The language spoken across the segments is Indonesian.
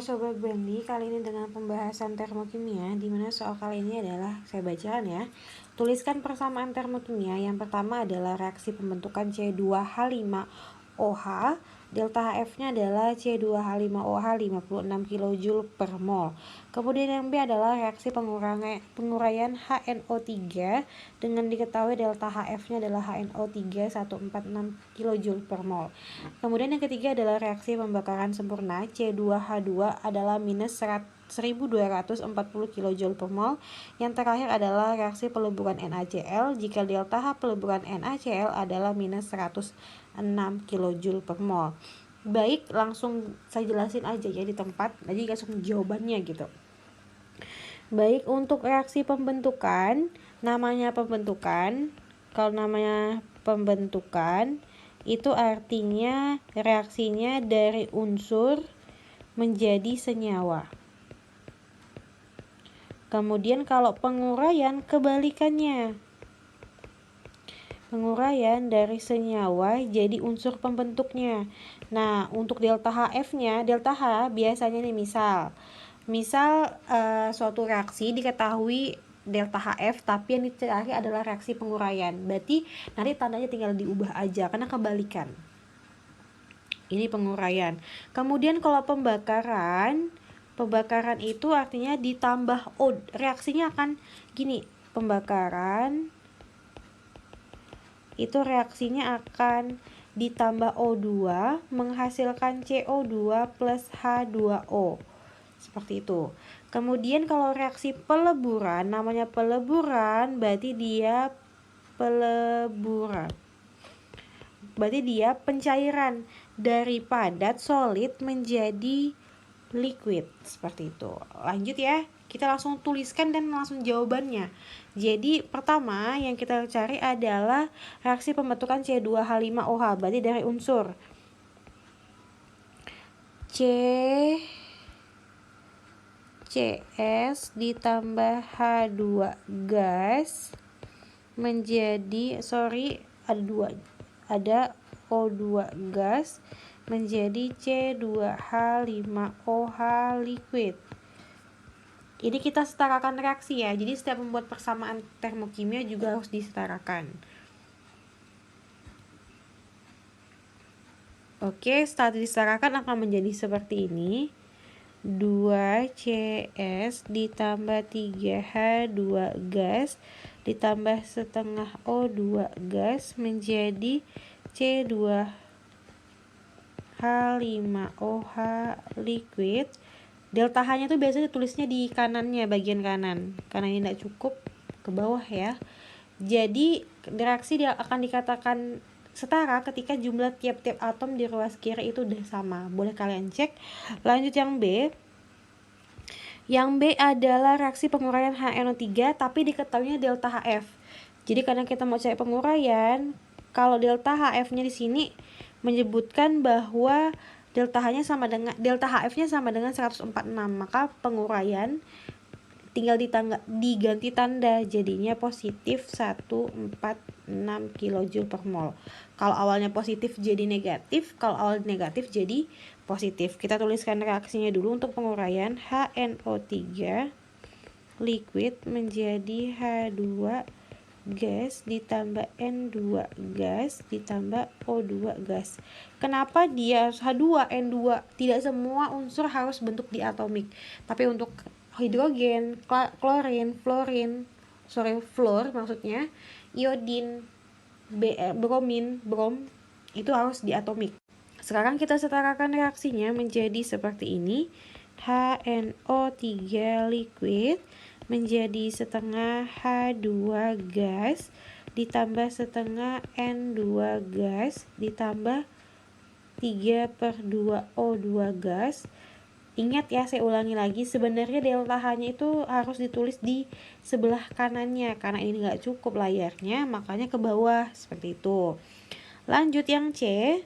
Sobat Brandy, kali ini dengan pembahasan termokimia, di mana soal kali ini adalah, saya bacakan ya. Tuliskan persamaan termokimia. Yang pertama adalah reaksi pembentukan C2H5OH. Delta HF-nya adalah C2H5OH 56 kJ per mol. Kemudian yang B adalah reaksi penguraian HNO3 dengan diketahui delta HF-nya adalah HNO3 146 kJ per mol. Kemudian yang ketiga adalah reaksi pembakaran sempurna. C2H2 adalah minus 1240 kJ per mol. Yang terakhir adalah reaksi peleburan NaCl jika delta H peleburan NaCl adalah minus 106 kJ per mol. Baik, langsung saya jelasin aja ya di tempat, jadi langsung jawabannya gitu. Baik, untuk reaksi pembentukan, kalau namanya pembentukan itu artinya reaksinya dari unsur menjadi senyawa. Kemudian kalau penguraian kebalikannya. Penguraian dari senyawa jadi unsur pembentuknya. Nah, untuk delta HF-nya, delta H biasanya nih misal suatu reaksi diketahui delta HF tapi yang dicari adalah reaksi penguraian. Berarti nanti tandanya tinggal diubah aja karena kebalikan. Ini penguraian. Kemudian kalau pembakaran itu artinya ditambah O. Reaksinya akan gini, pembakaran itu reaksinya akan ditambah O2 menghasilkan CO2 plus H2O. Seperti itu. Kemudian kalau reaksi peleburan, namanya peleburan berarti dia pencairan dari padat solid menjadi liquid, seperti itu. Lanjut ya, kita langsung tuliskan dan langsung jawabannya. Jadi pertama yang kita cari adalah reaksi pembentukan C2H5OH, berarti dari unsur CS ditambah H2 gas menjadi ada O2 gas menjadi C2H5OH liquid. Ini kita setarakan reaksi ya. Jadi setiap membuat persamaan termokimia juga harus disetarakan. Oke, setelah disetarakan akan menjadi seperti ini. 2CS ditambah 3H2 gas ditambah setengah O2 gas menjadi C2H5OH liquid. Delta H-nya tuh biasanya ditulisnya di kanannya, bagian kanan. Karena ini tidak cukup, ke bawah ya. Jadi reaksi dia akan dikatakan setara ketika jumlah tiap-tiap atom di ruas kiri itu udah sama. Boleh kalian cek. Lanjut yang B. Yang B adalah reaksi penguraian HNO3 tapi diketahuinya delta HF. Jadi karena kita mau cari penguraian, kalau delta HF-nya di sini menyebutkan bahwa delta HF-nya sama dengan 146, maka penguraian tinggal diganti tanda, jadinya positif 146 kJ per mol. Kalau awalnya positif jadi negatif, kalau awal negatif jadi positif. Kita tuliskan reaksinya dulu untuk penguraian HNO3 liquid menjadi H2 gas ditambah N2 gas ditambah O2 gas. Kenapa dia H2, N2? Tidak semua unsur harus bentuk diatomik. Tapi untuk hidrogen, klorin, fluor maksudnya, iodin, brom itu harus diatomik. Sekarang kita setarakan reaksinya menjadi seperti ini. HNO3 liquid menjadi setengah H2 gas ditambah setengah N2 gas ditambah 3/2 O2 gas. Ingat ya, saya ulangi lagi, sebenarnya delta H-nya itu harus ditulis di sebelah kanannya. Karena ini nggak cukup layarnya, makanya ke bawah, seperti itu. Lanjut yang C.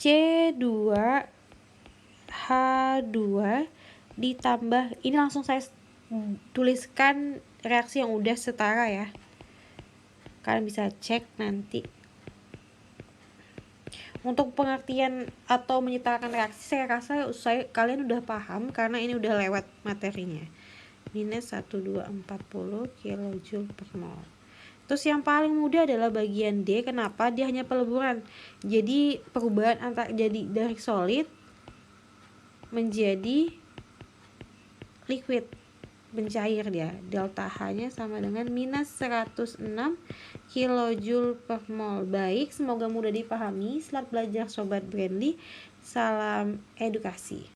C2H2 ditambah, ini langsung saya tuliskan reaksi yang udah setara ya. Kalian bisa cek nanti. Untuk pengertian atau menyetarakan reaksi, saya rasa kalian udah paham karena ini udah lewat materinya. Minus 1240 kJ per mol. Terus yang paling mudah adalah bagian D. Kenapa? Dia hanya peleburan. Jadi perubahan dari solid menjadi liquid, mencair dia. Delta H-nya sama dengan minus 106 kJ per mol. Baik, semoga mudah dipahami. Selamat belajar Sobat Brandly. Salam edukasi.